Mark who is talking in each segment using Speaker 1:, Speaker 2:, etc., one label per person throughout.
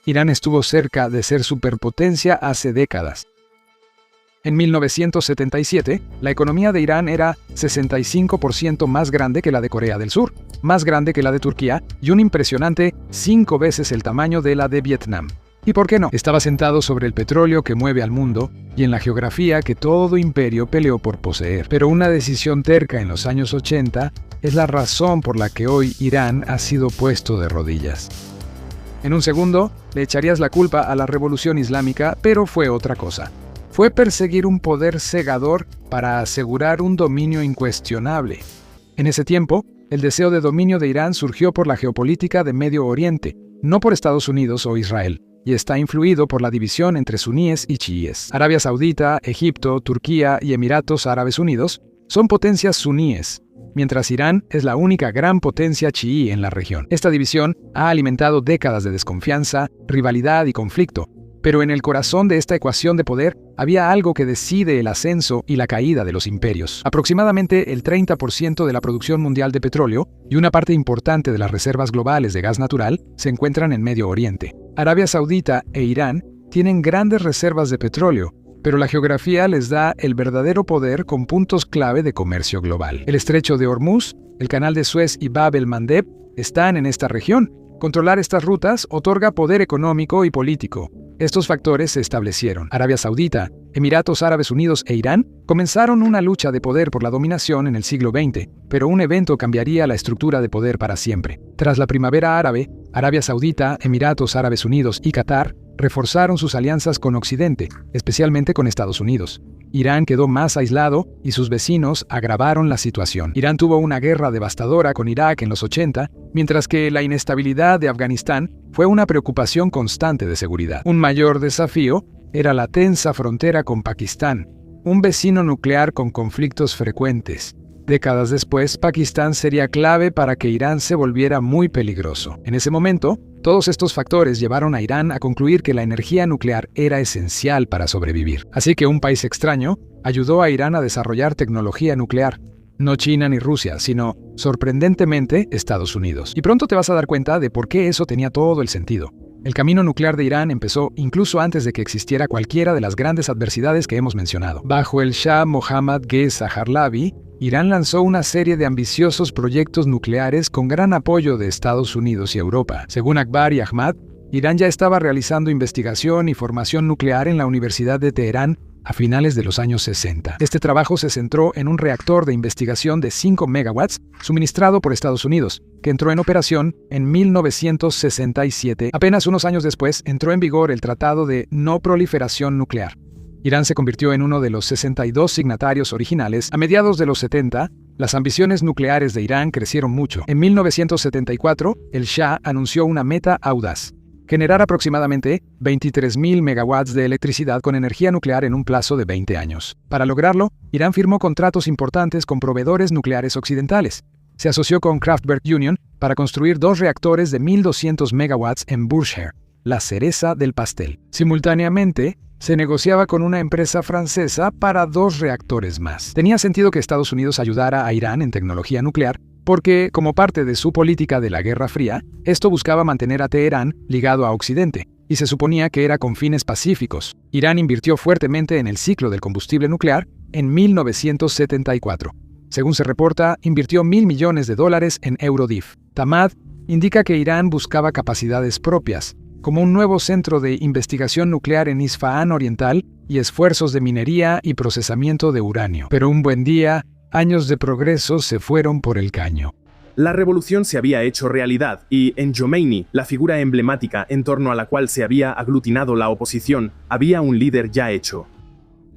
Speaker 1: Irán estuvo cerca de ser superpotencia hace décadas. En 1977, la economía de Irán era 65% más grande que la de Corea del Sur, más grande que la de Turquía y un impresionante 5 veces el tamaño de la de Vietnam. ¿Y por qué no? Estaba sentado sobre el petróleo que mueve al mundo y en la geografía que todo imperio peleó por poseer. Pero una decisión terca en los años 80 es la razón por la que hoy Irán ha sido puesto de rodillas. En un segundo, le echarías la culpa a la revolución islámica, pero fue otra cosa. Fue perseguir un poder cegador para asegurar un dominio incuestionable. En ese tiempo, el deseo de dominio de Irán surgió por la geopolítica de Medio Oriente, no por Estados Unidos o Israel, y está influido por la división entre suníes y chiíes. Arabia Saudita, Egipto, Turquía y Emiratos Árabes Unidos son potencias suníes, mientras Irán es la única gran potencia chií en la región. Esta división ha alimentado décadas de desconfianza, rivalidad y conflicto, pero en el corazón de esta ecuación de poder había algo que decide el ascenso y la caída de los imperios. Aproximadamente el 30% de la producción mundial de petróleo y una parte importante de las reservas globales de gas natural se encuentran en Medio Oriente. Arabia Saudita e Irán tienen grandes reservas de petróleo, pero la geografía les da el verdadero poder con puntos clave de comercio global. El estrecho de Hormuz, el canal de Suez y Bab el-Mandeb están en esta región. Controlar estas rutas otorga poder económico y político. Estos factores se establecieron. Arabia Saudita, Emiratos Árabes Unidos e Irán comenzaron una lucha de poder por la dominación en el siglo XX, pero un evento cambiaría la estructura de poder para siempre. Tras la primavera árabe, Arabia Saudita, Emiratos Árabes Unidos y Qatar reforzaron sus alianzas con Occidente, especialmente con Estados Unidos. Irán quedó más aislado y sus vecinos agravaron la situación. Irán tuvo una guerra devastadora con Irak en los 80, mientras que la inestabilidad de Afganistán fue una preocupación constante de seguridad. Un mayor desafío era la tensa frontera con Pakistán, un vecino nuclear con conflictos frecuentes. Décadas después, Pakistán sería clave para que Irán se volviera muy peligroso. En ese momento, todos estos factores llevaron a Irán a concluir que la energía nuclear era esencial para sobrevivir. Así que un país extraño ayudó a Irán a desarrollar tecnología nuclear. No China ni Rusia, sino, sorprendentemente, Estados Unidos. Y pronto te vas a dar cuenta de por qué eso tenía todo el sentido. El camino nuclear de Irán empezó incluso antes de que existiera cualquiera de las grandes adversidades que hemos mencionado. Bajo el Shah Mohammad Reza Pahlavi, Irán lanzó una serie de ambiciosos proyectos nucleares con gran apoyo de Estados Unidos y Europa. Según Akbar y Ahmad, Irán ya estaba realizando investigación y formación nuclear en la Universidad de Teherán a finales de los años 60. Este trabajo se centró en un reactor de investigación de 5 megawatts suministrado por Estados Unidos, que entró en operación en 1967. Apenas unos años después entró en vigor el Tratado de No Proliferación Nuclear. Irán se convirtió en uno de los 62 signatarios originales. A mediados de los 70, las ambiciones nucleares de Irán crecieron mucho. En 1974, el Shah anunció una meta audaz: generar aproximadamente 23.000 megawatts de electricidad con energía nuclear en un plazo de 20 años. Para lograrlo, Irán firmó contratos importantes con proveedores nucleares occidentales. Se asoció con Kraftwerk Union para construir 2 reactores de 1.200 megawatts en Bushehr, la cereza del pastel. Simultáneamente, se negociaba con una empresa francesa para 2 reactores más. Tenía sentido que Estados Unidos ayudara a Irán en tecnología nuclear, porque, como parte de su política de la Guerra Fría, esto buscaba mantener a Teherán ligado a Occidente, y se suponía que era con fines pacíficos. Irán invirtió fuertemente en el ciclo del combustible nuclear en 1974. Según se reporta, invirtió $1.000 millones en Eurodif. Tamad indica que Irán buscaba capacidades propias, como un nuevo centro de investigación nuclear en Isfahán Oriental y esfuerzos de minería y procesamiento de uranio. Pero un buen día, años de progreso se fueron por el caño.
Speaker 2: La revolución se había hecho realidad y en Jomeini, la figura emblemática en torno a la cual se había aglutinado la oposición, había un líder ya hecho.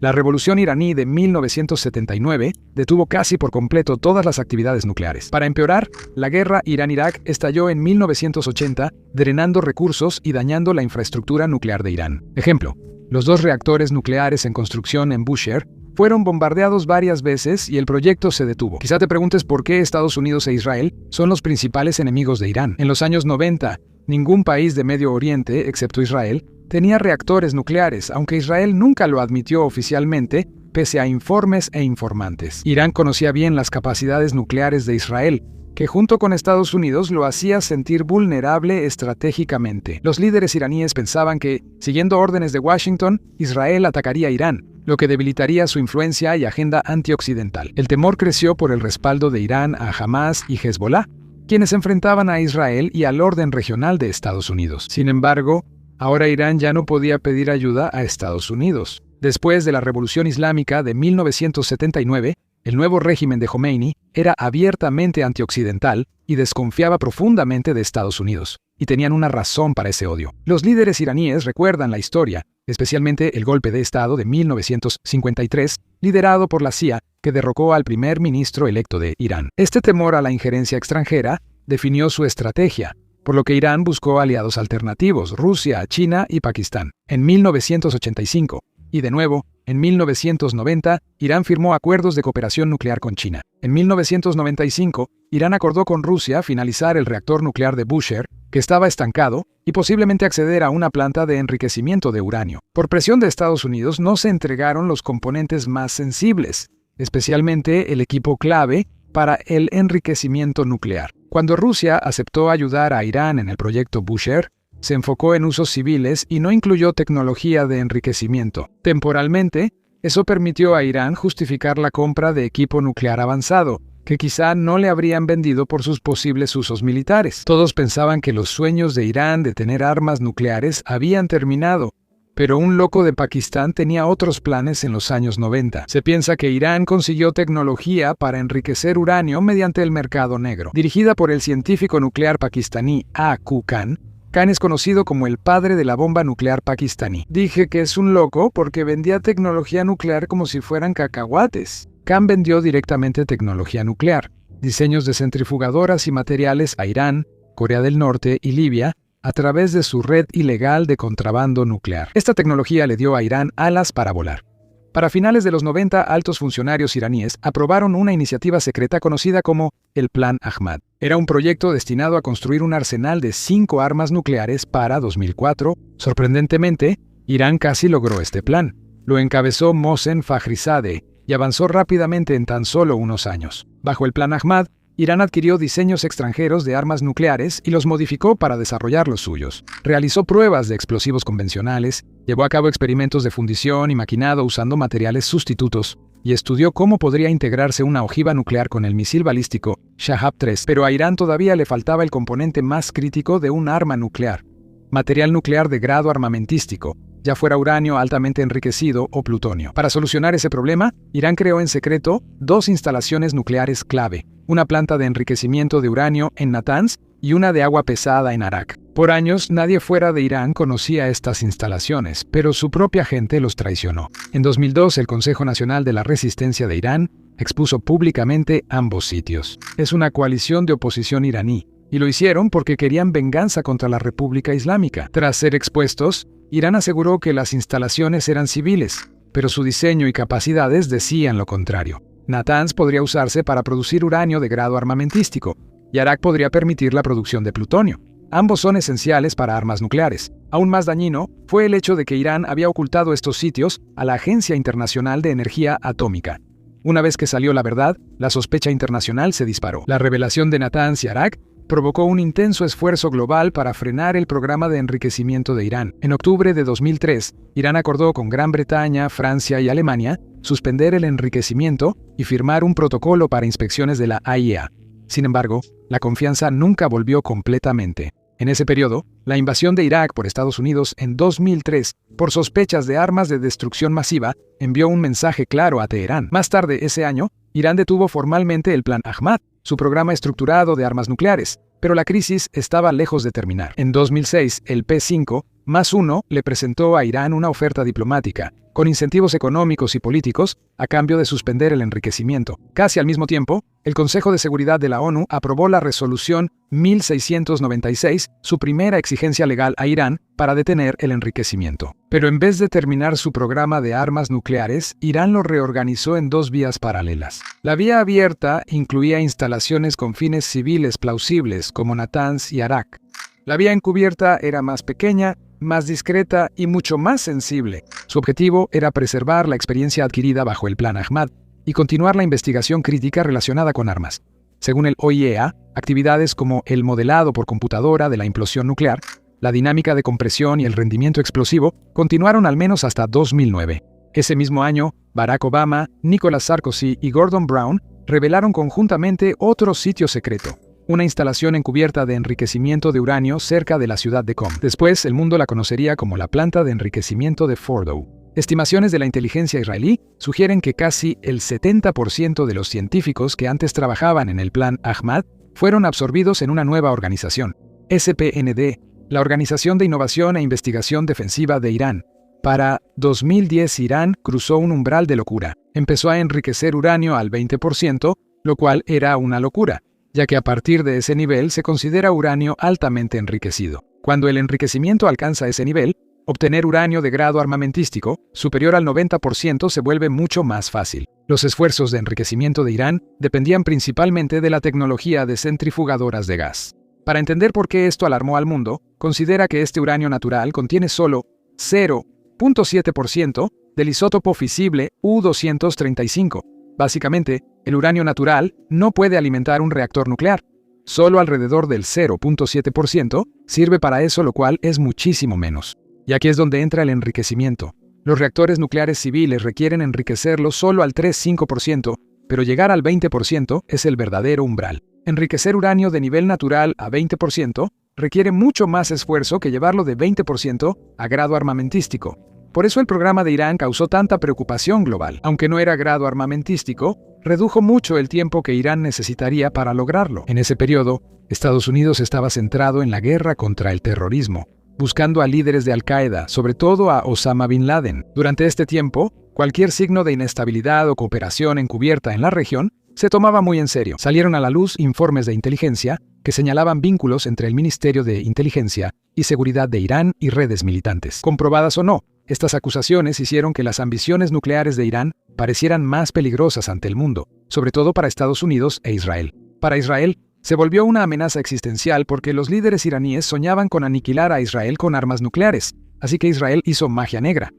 Speaker 1: La revolución iraní de 1979 detuvo casi por completo todas las actividades nucleares. Para empeorar, la guerra Irán-Irak estalló en 1980, drenando recursos y dañando la infraestructura nuclear de Irán. Ejemplo, los 2 reactores nucleares en construcción en Bushehr fueron bombardeados varias veces y el proyecto se detuvo. Quizá te preguntes por qué Estados Unidos e Israel son los principales enemigos de Irán. En los años 90, ningún país de Medio Oriente, excepto Israel, tenía reactores nucleares, aunque Israel nunca lo admitió oficialmente, pese a informes e informantes. Irán conocía bien las capacidades nucleares de Israel, que junto con Estados Unidos lo hacía sentir vulnerable estratégicamente. Los líderes iraníes pensaban que, siguiendo órdenes de Washington, Israel atacaría a Irán, lo que debilitaría su influencia y agenda antioccidental. El temor creció por el respaldo de Irán a Hamás y Hezbollah, quienes enfrentaban a Israel y al orden regional de Estados Unidos. Sin embargo, ahora Irán ya no podía pedir ayuda a Estados Unidos. Después de la Revolución Islámica de 1979, el nuevo régimen de Jomeini era abiertamente antioccidental y desconfiaba profundamente de Estados Unidos, y tenían una razón para ese odio. Los líderes iraníes recuerdan la historia, especialmente el golpe de Estado de 1953, liderado por la CIA, que derrocó al primer ministro electo de Irán. Este temor a la injerencia extranjera definió su estrategia, por lo que Irán buscó aliados alternativos: Rusia, China y Pakistán. En 1985, y de nuevo, en 1990, Irán firmó acuerdos de cooperación nuclear con China. En 1995, Irán acordó con Rusia finalizar el reactor nuclear de Bushehr, que estaba estancado, y posiblemente acceder a una planta de enriquecimiento de uranio. Por presión de Estados Unidos, no se entregaron los componentes más sensibles, especialmente el equipo clave para el enriquecimiento nuclear. Cuando Rusia aceptó ayudar a Irán en el proyecto Bushehr, se enfocó en usos civiles y no incluyó tecnología de enriquecimiento. Temporalmente, eso permitió a Irán justificar la compra de equipo nuclear avanzado, que quizá no le habrían vendido por sus posibles usos militares. Todos pensaban que los sueños de Irán de tener armas nucleares habían terminado, pero un loco de Pakistán tenía otros planes en los años 90. Se piensa que Irán consiguió tecnología para enriquecer uranio mediante el mercado negro. Dirigida por el científico nuclear pakistaní A.Q. Khan, Khan es conocido como el padre de la bomba nuclear pakistaní. Dije que es un loco porque vendía tecnología nuclear como si fueran cacahuates. Khan vendió directamente tecnología nuclear, diseños de centrifugadoras y materiales a Irán, Corea del Norte y Libia a través de su red ilegal de contrabando nuclear. Esta tecnología le dio a Irán alas para volar. Para finales de los 90, altos funcionarios iraníes aprobaron una iniciativa secreta conocida como el Plan Ahmad. Era un proyecto destinado a construir un arsenal de 5 armas nucleares para 2004. Sorprendentemente, Irán casi logró este plan. Lo encabezó Mohsen Fakhrizadeh y avanzó rápidamente en tan solo unos años. Bajo el Plan Ahmad, Irán adquirió diseños extranjeros de armas nucleares y los modificó para desarrollar los suyos. Realizó pruebas de explosivos convencionales, llevó a cabo experimentos de fundición y maquinado usando materiales sustitutos, y estudió cómo podría integrarse una ojiva nuclear con el misil balístico Shahab-3. Pero a Irán todavía le faltaba el componente más crítico de un arma nuclear: material nuclear de grado armamentístico, ya fuera uranio altamente enriquecido o plutonio. Para solucionar ese problema, Irán creó en secreto 2 instalaciones nucleares clave: una planta de enriquecimiento de uranio en Natanz y una de agua pesada en Arak. Por años, nadie fuera de Irán conocía estas instalaciones, pero su propia gente los traicionó. En 2002, el Consejo Nacional de la Resistencia de Irán expuso públicamente ambos sitios. Es una coalición de oposición iraní, y lo hicieron porque querían venganza contra la República Islámica. Tras ser expuestos, Irán aseguró que las instalaciones eran civiles, pero su diseño y capacidades decían lo contrario. Natanz podría usarse para producir uranio de grado armamentístico, y Arak podría permitir la producción de plutonio. Ambos son esenciales para armas nucleares. Aún más dañino fue el hecho de que Irán había ocultado estos sitios a la Agencia Internacional de Energía Atómica. Una vez que salió la verdad, la sospecha internacional se disparó. La revelación de Natanz y Arak provocó un intenso esfuerzo global para frenar el programa de enriquecimiento de Irán. En octubre de 2003, Irán acordó con Gran Bretaña, Francia y Alemania suspender el enriquecimiento y firmar un protocolo para inspecciones de la AIEA. Sin embargo, la confianza nunca volvió completamente. En ese periodo, la invasión de Irak por Estados Unidos en 2003, por sospechas de armas de destrucción masiva, envió un mensaje claro a Teherán. Más tarde ese año, Irán detuvo formalmente el Plan Ahmad, su programa estructurado de armas nucleares, pero la crisis estaba lejos de terminar. En 2006, el P5+1 le presentó a Irán una oferta diplomática, con incentivos económicos y políticos, a cambio de suspender el enriquecimiento. Casi al mismo tiempo, el Consejo de Seguridad de la ONU aprobó la Resolución 1696, su primera exigencia legal a Irán para detener el enriquecimiento. Pero en vez de terminar su programa de armas nucleares, Irán lo reorganizó en 2 vías paralelas. La vía abierta incluía instalaciones con fines civiles plausibles como Natanz y Arak. La vía encubierta era más pequeña, más discreta y mucho más sensible. Su objetivo era preservar la experiencia adquirida bajo el Plan Ahmad y continuar la investigación crítica relacionada con armas. Según el OIEA, actividades como el modelado por computadora de la implosión nuclear, la dinámica de compresión y el rendimiento explosivo continuaron al menos hasta 2009. Ese mismo año, Barack Obama, Nicolas Sarkozy y Gordon Brown revelaron conjuntamente otro sitio secreto, una instalación encubierta de enriquecimiento de uranio cerca de la ciudad de Qom. Después, el mundo la conocería como la planta de enriquecimiento de Fordow. Estimaciones de la inteligencia israelí sugieren que casi el 70% de los científicos que antes trabajaban en el Plan Ahmad fueron absorbidos en una nueva organización, SPND, la Organización de Innovación e Investigación Defensiva de Irán. Para 2010, Irán cruzó un umbral de locura. Empezó a enriquecer uranio al 20%, lo cual era una locura, ya que a partir de ese nivel se considera uranio altamente enriquecido. Cuando el enriquecimiento alcanza ese nivel, obtener uranio de grado armamentístico superior al 90% se vuelve mucho más fácil. Los esfuerzos de enriquecimiento de Irán dependían principalmente de la tecnología de centrifugadoras de gas. Para entender por qué esto alarmó al mundo, considera que este uranio natural contiene solo 0.7% del isótopo fisible U-235. Básicamente, el uranio natural no puede alimentar un reactor nuclear. Solo alrededor del 0.7% sirve para eso, lo cual es muchísimo menos. Y aquí es donde entra el enriquecimiento. Los reactores nucleares civiles requieren enriquecerlo solo al 3,5%, pero llegar al 20% es el verdadero umbral. Enriquecer uranio de nivel natural a 20% requiere mucho más esfuerzo que llevarlo de 20% a grado armamentístico. Por eso el programa de Irán causó tanta preocupación global. Aunque no era grado armamentístico, redujo mucho el tiempo que Irán necesitaría para lograrlo. En ese periodo, Estados Unidos estaba centrado en la guerra contra el terrorismo, buscando a líderes de Al-Qaeda, sobre todo a Osama Bin Laden. Durante este tiempo, cualquier signo de inestabilidad o cooperación encubierta en la región se tomaba muy en serio. Salieron a la luz informes de inteligencia que señalaban vínculos entre el Ministerio de Inteligencia y Seguridad de Irán y redes militantes. Comprobadas o no, estas acusaciones hicieron que las ambiciones nucleares de Irán parecieran más peligrosas ante el mundo, sobre todo para Estados Unidos e Israel. Para Israel, se volvió una amenaza existencial porque los líderes iraníes soñaban con aniquilar a Israel con armas nucleares, así que Israel hizo magia negra.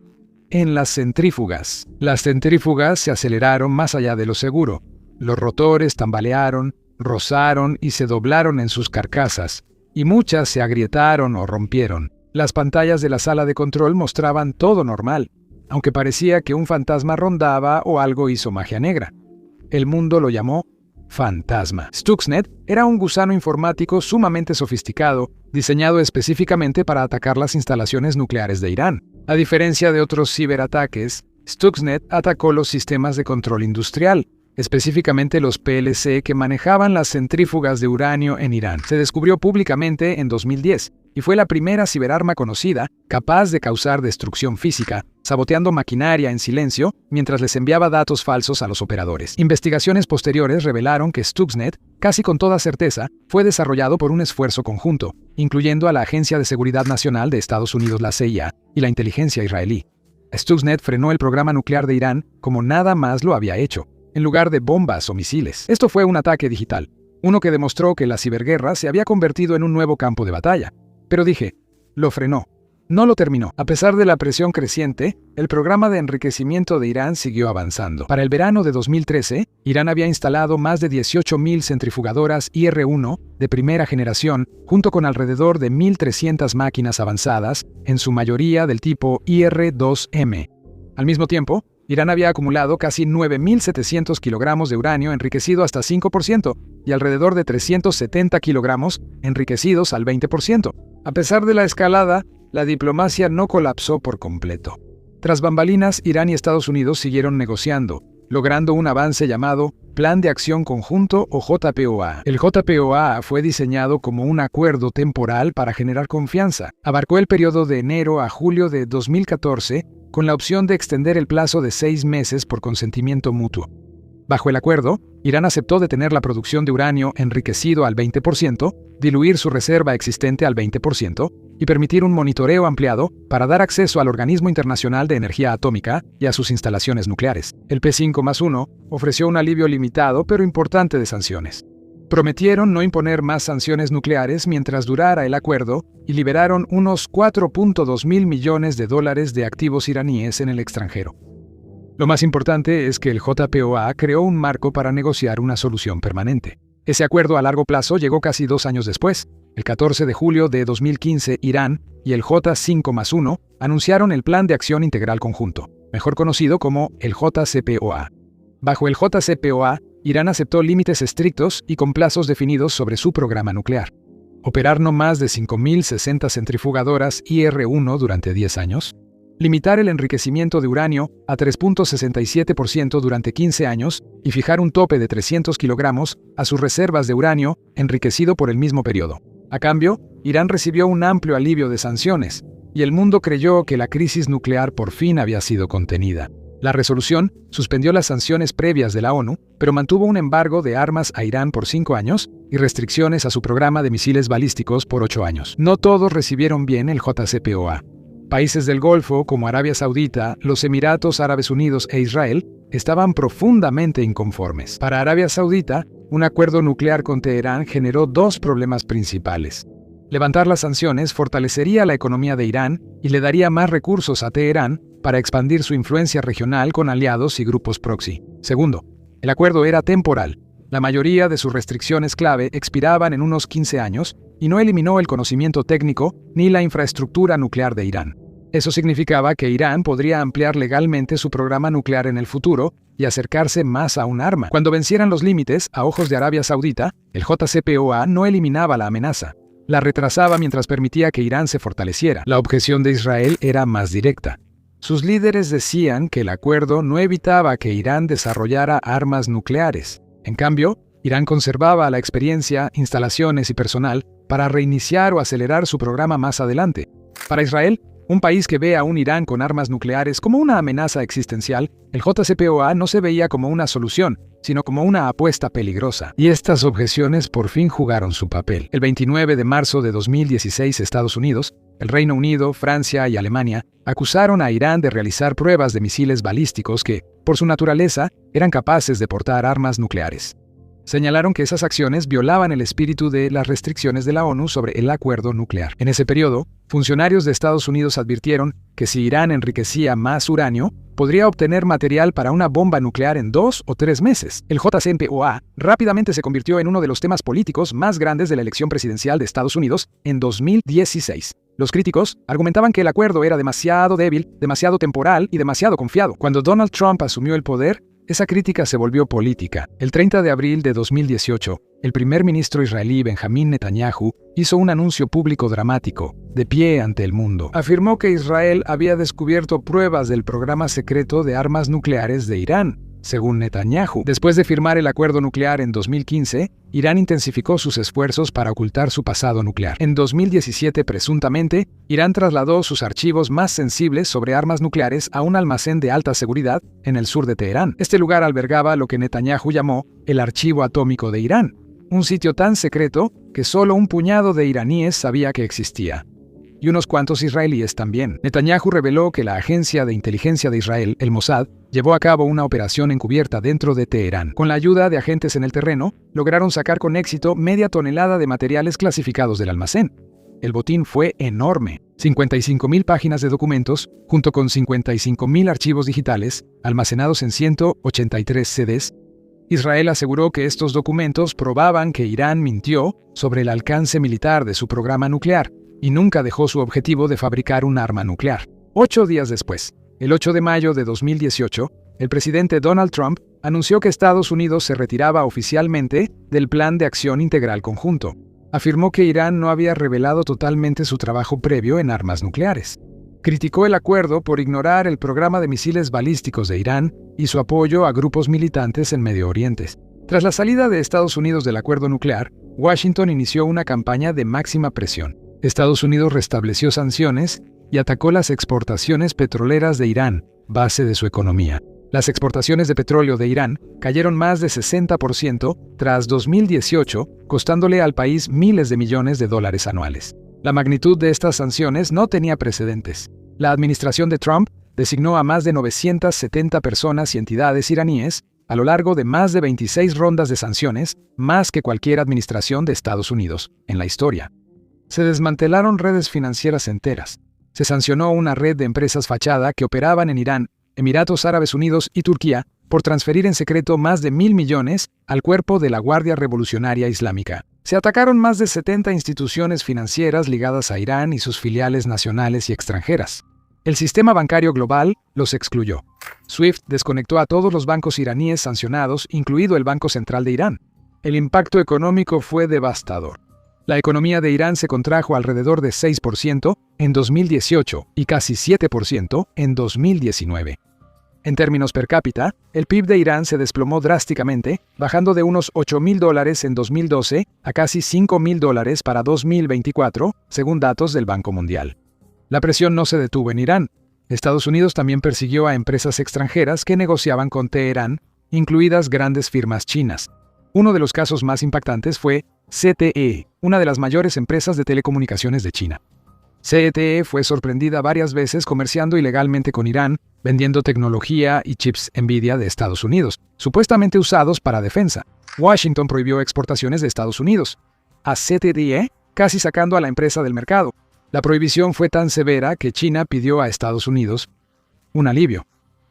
Speaker 1: En las centrífugas. Las centrífugas se aceleraron más allá de lo seguro. Los rotores tambalearon, rozaron y se doblaron en sus carcasas, y muchas se agrietaron o rompieron. Las pantallas de la sala de control mostraban todo normal, aunque parecía que un fantasma rondaba o algo hizo magia negra. El mundo lo llamó fantasma. Stuxnet era un gusano informático sumamente sofisticado, diseñado específicamente para atacar las instalaciones nucleares de Irán. A diferencia de otros ciberataques, Stuxnet atacó los sistemas de control industrial, específicamente los PLC que manejaban las centrífugas de uranio en Irán. Se descubrió públicamente en 2010 y fue la primera ciberarma conocida capaz de causar destrucción física, saboteando maquinaria en silencio mientras les enviaba datos falsos a los operadores. Investigaciones posteriores revelaron que Stuxnet, casi con toda certeza, fue desarrollado por un esfuerzo conjunto, incluyendo a la Agencia de Seguridad Nacional de Estados Unidos, la CIA, y la inteligencia israelí. Stuxnet frenó el programa nuclear de Irán como nada más lo había hecho, en lugar de bombas o misiles. Esto fue un ataque digital, uno que demostró que la ciberguerra se había convertido en un nuevo campo de batalla. Pero dije, lo frenó, no lo terminó. A pesar de la presión creciente, el programa de enriquecimiento de Irán siguió avanzando. Para el verano de 2013, Irán había instalado más de 18.000 centrifugadoras IR-1 de primera generación, junto con alrededor de 1.300 máquinas avanzadas, en su mayoría del tipo IR-2M. Al mismo tiempo, Irán había acumulado casi 9.700 kilogramos de uranio enriquecido hasta 5% y alrededor de 370 kilogramos enriquecidos al 20%. A pesar de la escalada, la diplomacia no colapsó por completo. Tras bambalinas, Irán y Estados Unidos siguieron negociando, logrando un avance llamado Plan de Acción Conjunto o JPOA. El JPOA fue diseñado como un acuerdo temporal para generar confianza. Abarcó el periodo de enero a julio de 2014, con la opción de extender el plazo de 6 meses por consentimiento mutuo. Bajo el acuerdo, Irán aceptó detener la producción de uranio enriquecido al 20%, diluir su reserva existente al 20% y permitir un monitoreo ampliado para dar acceso al Organismo Internacional de Energía Atómica y a sus instalaciones nucleares. El P5+1 ofreció un alivio limitado pero importante de sanciones. Prometieron no imponer más sanciones nucleares mientras durara el acuerdo y liberaron unos 4.2 mil millones de dólares de activos iraníes en el extranjero. Lo más importante es que el JPOA creó un marco para negociar una solución permanente. Ese acuerdo a largo plazo llegó casi 2 años después. El 14 de julio de 2015, Irán y el J5+1 anunciaron el Plan de Acción Integral Conjunto, mejor conocido como el JCPOA. Bajo el JCPOA, Irán aceptó límites estrictos y con plazos definidos sobre su programa nuclear. Operar no más de 5.060 centrifugadoras IR-1 durante 10 años. Limitar el enriquecimiento de uranio a 3.67% durante 15 años y fijar un tope de 300 kilogramos a sus reservas de uranio enriquecido por el mismo periodo. A cambio, Irán recibió un amplio alivio de sanciones, y el mundo creyó que la crisis nuclear por fin había sido contenida. La resolución suspendió las sanciones previas de la ONU, pero mantuvo un embargo de armas a Irán por 5 años y restricciones a su programa de misiles balísticos por 8 años. No todos recibieron bien el JCPOA. Países del Golfo, como Arabia Saudita, los Emiratos Árabes Unidos e Israel, estaban profundamente inconformes. Para Arabia Saudita, un acuerdo nuclear con Teherán generó 2 problemas principales. Levantar las sanciones fortalecería la economía de Irán y le daría más recursos a Teherán para expandir su influencia regional con aliados y grupos proxy. Segundo, el acuerdo era temporal. La mayoría de sus restricciones clave expiraban en unos 15 años y no eliminó el conocimiento técnico ni la infraestructura nuclear de Irán. Eso significaba que Irán podría ampliar legalmente su programa nuclear en el futuro y acercarse más a un arma. Cuando vencieran los límites, a ojos de Arabia Saudita, el JCPOA no eliminaba la amenaza. La retrasaba mientras permitía que Irán se fortaleciera. La objeción de Israel era más directa. Sus líderes decían que el acuerdo no evitaba que Irán desarrollara armas nucleares. En cambio, Irán conservaba la experiencia, instalaciones y personal para reiniciar o acelerar su programa más adelante. Para Israel, un país que ve a un Irán con armas nucleares como una amenaza existencial, el JCPOA no se veía como una solución, sino como una apuesta peligrosa. Y estas objeciones por fin jugaron su papel. El 29 de marzo de 2016, Estados Unidos, el Reino Unido, Francia y Alemania acusaron a Irán de realizar pruebas de misiles balísticos que, por su naturaleza, eran capaces de portar armas nucleares. Señalaron que esas acciones violaban el espíritu de las restricciones de la ONU sobre el acuerdo nuclear. En ese periodo, funcionarios de Estados Unidos advirtieron que si Irán enriquecía más uranio, podría obtener material para una bomba nuclear en 2 o 3 meses. El JCPOA rápidamente se convirtió en uno de los temas políticos más grandes de la elección presidencial de Estados Unidos en 2016. Los críticos argumentaban que el acuerdo era demasiado débil, demasiado temporal y demasiado confiado. Cuando Donald Trump asumió el poder, esa crítica se volvió política. El 30 de abril de 2018, el primer ministro israelí Benjamín Netanyahu hizo un anuncio público dramático, de pie ante el mundo. Afirmó que Israel había descubierto pruebas del programa secreto de armas nucleares de Irán. Según Netanyahu, después de firmar el acuerdo nuclear en 2015, Irán intensificó sus esfuerzos para ocultar su pasado nuclear. En 2017, presuntamente, Irán trasladó sus archivos más sensibles sobre armas nucleares a un almacén de alta seguridad en el sur de Teherán. Este lugar albergaba lo que Netanyahu llamó el Archivo Atómico de Irán, un sitio tan secreto que solo un puñado de iraníes sabía que existía. Y unos cuantos israelíes también. Netanyahu reveló que la agencia de inteligencia de Israel, el Mossad, llevó a cabo una operación encubierta dentro de Teherán. Con la ayuda de agentes en el terreno, lograron sacar con éxito media tonelada de materiales clasificados del almacén. El botín fue enorme. 55.000 páginas de documentos, junto con 55.000 archivos digitales, almacenados en 183 CDs. Israel aseguró que estos documentos probaban que Irán mintió sobre el alcance militar de su programa nuclear, y nunca dejó su objetivo de fabricar un arma nuclear. 8 días después, el 8 de mayo de 2018, el presidente Donald Trump anunció que Estados Unidos se retiraba oficialmente del Plan de Acción Integral Conjunto. Afirmó que Irán no había revelado totalmente su trabajo previo en armas nucleares. Criticó el acuerdo por ignorar el programa de misiles balísticos de Irán y su apoyo a grupos militantes en Medio Oriente. Tras la salida de Estados Unidos del acuerdo nuclear, Washington inició una campaña de máxima presión. Estados Unidos restableció sanciones y atacó las exportaciones petroleras de Irán, base de su economía. Las exportaciones de petróleo de Irán cayeron más de 60% tras 2018, costándole al país miles de millones de dólares anuales. La magnitud de estas sanciones no tenía precedentes. La administración de Trump designó a más de 970 personas y entidades iraníes a lo largo de más de 26 rondas de sanciones, más que cualquier administración de Estados Unidos en la historia. Se desmantelaron redes financieras enteras. Se sancionó una red de empresas fachada que operaban en Irán, Emiratos Árabes Unidos y Turquía, por transferir en secreto más de 1.000 millones al cuerpo de la Guardia Revolucionaria Islámica. Se atacaron más de 70 instituciones financieras ligadas a Irán y sus filiales nacionales y extranjeras. El sistema bancario global los excluyó. SWIFT desconectó a todos los bancos iraníes sancionados, incluido el Banco Central de Irán. El impacto económico fue devastador. La economía de Irán se contrajo alrededor de 6% en 2018 y casi 7% en 2019. En términos per cápita, el PIB de Irán se desplomó drásticamente, bajando de unos $8.000 en 2012 a casi $5.000 para 2024, según datos del Banco Mundial. La presión no se detuvo en Irán. Estados Unidos también persiguió a empresas extranjeras que negociaban con Teherán, incluidas grandes firmas chinas. Uno de los casos más impactantes fue ZTE, una de las mayores empresas de telecomunicaciones de China. ZTE fue sorprendida varias veces comerciando ilegalmente con Irán, vendiendo tecnología y chips Nvidia de Estados Unidos, supuestamente usados para defensa. Washington prohibió exportaciones de Estados Unidos a ZTE, casi sacando a la empresa del mercado. La prohibición fue tan severa que China pidió a Estados Unidos un alivio.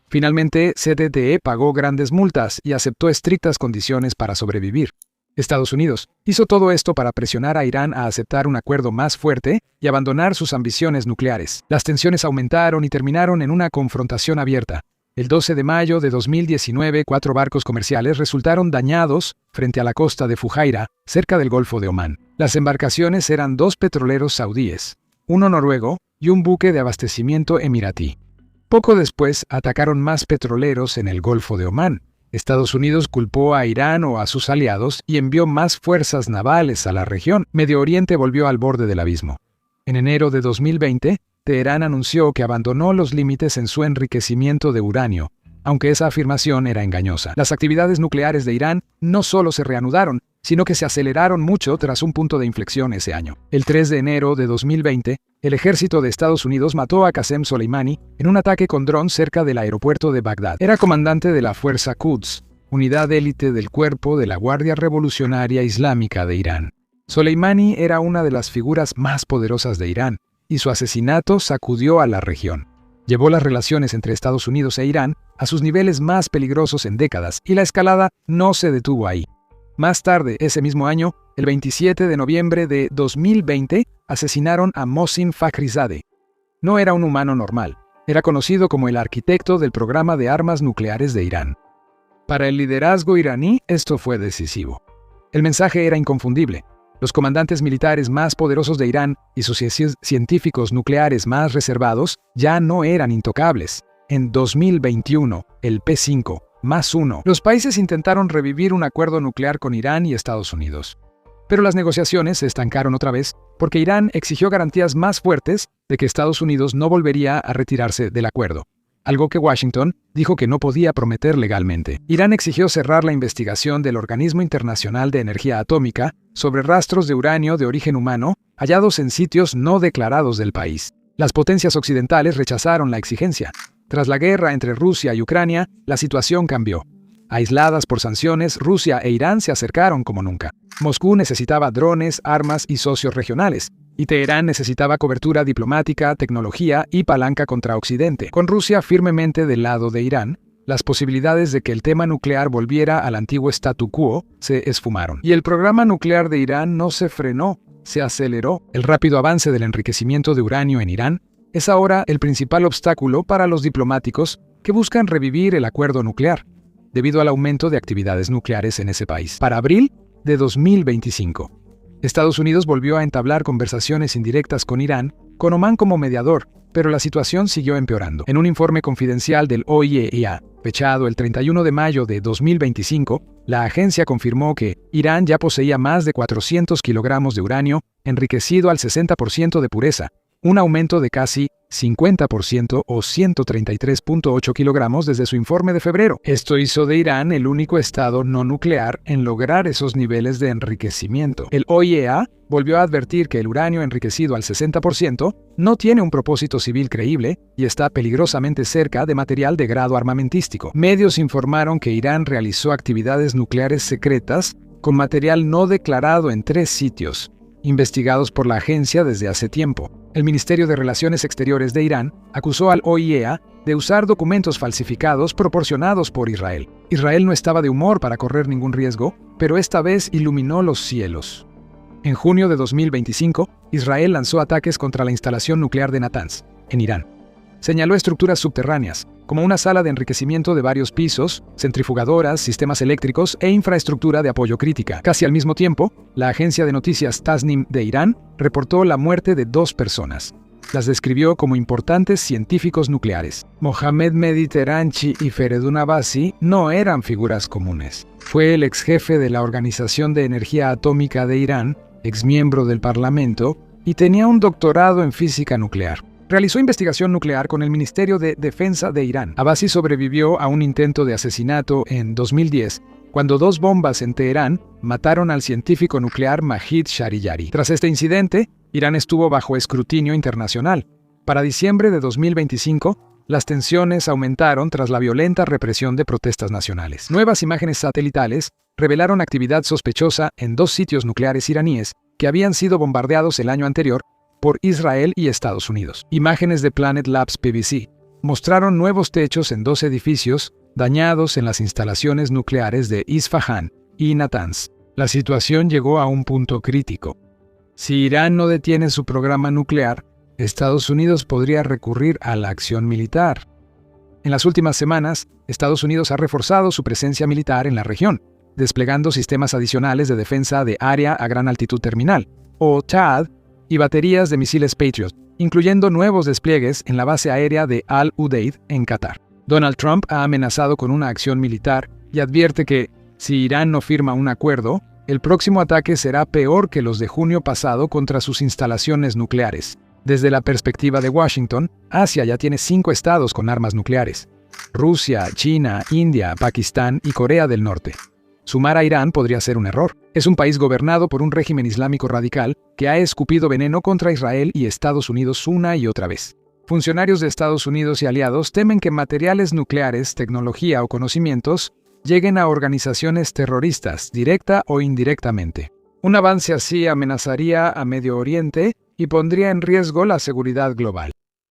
Speaker 1: Finalmente, ZTE pagó grandes multas y aceptó estrictas condiciones para sobrevivir. Estados Unidos hizo todo esto para presionar a Irán a aceptar un acuerdo más fuerte y abandonar sus ambiciones nucleares. Las tensiones aumentaron y terminaron en una confrontación abierta. El 12 de mayo de 2019, 4 barcos comerciales resultaron dañados frente a la costa de Fujairah, cerca del Golfo de Omán. Las embarcaciones eran 2 petroleros saudíes, uno noruego y un buque de abastecimiento emiratí. Poco después, atacaron más petroleros en el Golfo de Omán. Estados Unidos culpó a Irán o a sus aliados y envió más fuerzas navales a la región. Medio Oriente volvió al borde del abismo. En enero de 2020, Teherán anunció que abandonó los límites en su enriquecimiento de uranio, aunque esa afirmación era engañosa. Las actividades nucleares de Irán no solo se reanudaron, sino que se aceleraron mucho tras un punto de inflexión ese año. El 3 de enero de 2020, el ejército de Estados Unidos mató a Qasem Soleimani en un ataque con dron cerca del aeropuerto de Bagdad. Era comandante de la Fuerza Quds, unidad élite del cuerpo de la Guardia Revolucionaria Islámica de Irán. Soleimani era una de las figuras más poderosas de Irán, y su asesinato sacudió a la región. Llevó las relaciones entre Estados Unidos e Irán a sus niveles más peligrosos en décadas, y la escalada no se detuvo ahí. Más tarde, ese mismo año, el 27 de noviembre de 2020, asesinaron a Mohsin Fakhrizadeh. No era un humano normal, era conocido como el arquitecto del programa de armas nucleares de Irán. Para el liderazgo iraní, esto fue decisivo. El mensaje era inconfundible. Los comandantes militares más poderosos de Irán y sus científicos nucleares más reservados ya no eran intocables. En 2021, el P5+1, los países intentaron revivir un acuerdo nuclear con Irán y Estados Unidos. Pero las negociaciones se estancaron otra vez porque Irán exigió garantías más fuertes de que Estados Unidos no volvería a retirarse del acuerdo, algo que Washington dijo que no podía prometer legalmente. Irán exigió cerrar la investigación del Organismo Internacional de Energía Atómica sobre rastros de uranio de origen humano hallados en sitios no declarados del país. Las potencias occidentales rechazaron la exigencia. Tras la guerra entre Rusia y Ucrania, la situación cambió. Aisladas por sanciones, Rusia e Irán se acercaron como nunca. Moscú necesitaba drones, armas y socios regionales, y Teherán necesitaba cobertura diplomática, tecnología y palanca contra Occidente. Con Rusia firmemente del lado de Irán, las posibilidades de que el tema nuclear volviera al antiguo statu quo se esfumaron. Y el programa nuclear de Irán no se frenó, se aceleró. El rápido avance del enriquecimiento de uranio en Irán es ahora el principal obstáculo para los diplomáticos que buscan revivir el acuerdo nuclear, debido al aumento de actividades nucleares en ese país. Para abril de 2025, Estados Unidos volvió a entablar conversaciones indirectas con Irán, con Omán como mediador, pero la situación siguió empeorando. En un informe confidencial del OIEA, fechado el 31 de mayo de 2025, la agencia confirmó que Irán ya poseía más de 400 kilogramos de uranio, enriquecido al 60% de pureza, un aumento de casi 50% o 133.8 kilogramos desde su informe de febrero. Esto hizo de Irán el único estado no nuclear en lograr esos niveles de enriquecimiento. El OIEA volvió a advertir que el uranio enriquecido al 60% no tiene un propósito civil creíble y está peligrosamente cerca de material de grado armamentístico. Medios informaron que Irán realizó actividades nucleares secretas con material no declarado en 3 sitios, investigados por la agencia desde hace tiempo. El Ministerio de Relaciones Exteriores de Irán acusó al OIEA de usar documentos falsificados proporcionados por Israel. Israel no estaba de humor para correr ningún riesgo, pero esta vez iluminó los cielos. En junio de 2025, Israel lanzó ataques contra la instalación nuclear de Natanz, en Irán. Señaló estructuras subterráneas, como una sala de enriquecimiento de varios pisos, centrifugadoras, sistemas eléctricos e infraestructura de apoyo crítica. Casi al mismo tiempo, la agencia de noticias Tasnim de Irán reportó la muerte de 2 personas. Las describió como importantes científicos nucleares. Mohammad Mehdi Teheranchi y Feredun Abbasi no eran figuras comunes. Fue el ex jefe de la Organización de Energía Atómica de Irán, exmiembro del Parlamento, y tenía un doctorado en física nuclear. Realizó investigación nuclear con el Ministerio de Defensa de Irán. Abbasi sobrevivió a un intento de asesinato en 2010, cuando 2 bombas en Teherán mataron al científico nuclear Majid Shariyari. Tras este incidente, Irán estuvo bajo escrutinio internacional. Para diciembre de 2025, las tensiones aumentaron tras la violenta represión de protestas nacionales. Nuevas imágenes satelitales revelaron actividad sospechosa en 2 sitios nucleares iraníes que habían sido bombardeados el año anterior por Israel y Estados Unidos. Imágenes de Planet Labs PBC mostraron nuevos techos en 2 edificios dañados en las instalaciones nucleares de Isfahan y Natanz. La situación llegó a un punto crítico. Si Irán no detiene su programa nuclear, Estados Unidos podría recurrir a la acción militar. En las últimas semanas, Estados Unidos ha reforzado su presencia militar en la región, desplegando sistemas adicionales de defensa de área a gran altitud terminal, o THAAD, y baterías de misiles Patriot, incluyendo nuevos despliegues en la base aérea de Al Udeid en Qatar. Donald Trump ha amenazado con una acción militar y advierte que, si Irán no firma un acuerdo, el próximo ataque será peor que los de junio pasado contra sus instalaciones nucleares. Desde la perspectiva de Washington, Asia ya tiene 5 estados con armas nucleares: Rusia, China, India, Pakistán y Corea del Norte. Sumar a Irán podría ser un error. Es un país gobernado por un régimen islámico radical que ha escupido veneno contra Israel y Estados Unidos una y otra vez. Funcionarios de Estados Unidos y aliados temen que materiales nucleares, tecnología o conocimientos lleguen a organizaciones terroristas, directa o indirectamente. Un avance así amenazaría a Medio Oriente y pondría en riesgo la seguridad global.